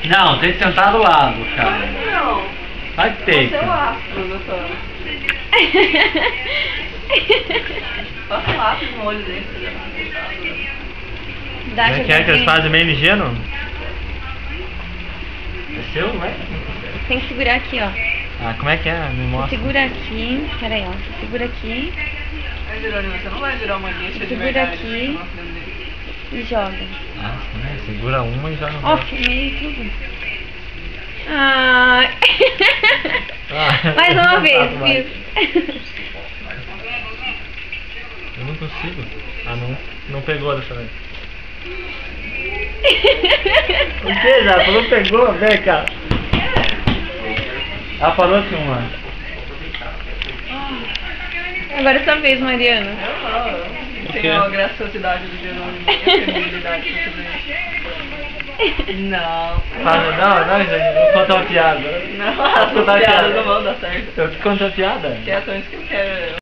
Não, tem que sentar do lado, cara. Não. Vai ter. Seu astro, doutora. Passa um lápis no olho dele. Dá Como é que eles fazem meio ligeiro? É seu, vai? Tem que segurar aqui, ó. Ah, como é que é? Me mostra. Segura aqui. Pera aí, ó. Segura aqui Mas, Jerônimo, você não vai virar uma lixa de Segura verdade. aqui. e joga. Ah, sim, segura uma e joga no Ó, outro. filmei tudo. Ai. Ah, Mais uma não vez, faço mais. viu? Eu não consigo. Ah, não pegou dessa vez. O que, já? Falou pegou? Vem cá. Ela falou que uma. Agora é sua vez, Mariana. Tem a graciosidade do Jerônimo, a sensibilidade pra tudo isso. Não. Fala, não, gente, vou contar uma piada. Não, Vou as contar uma piadas piada. não vão dar certo. Eu te conto uma piada? Que é tão isso que eu quero.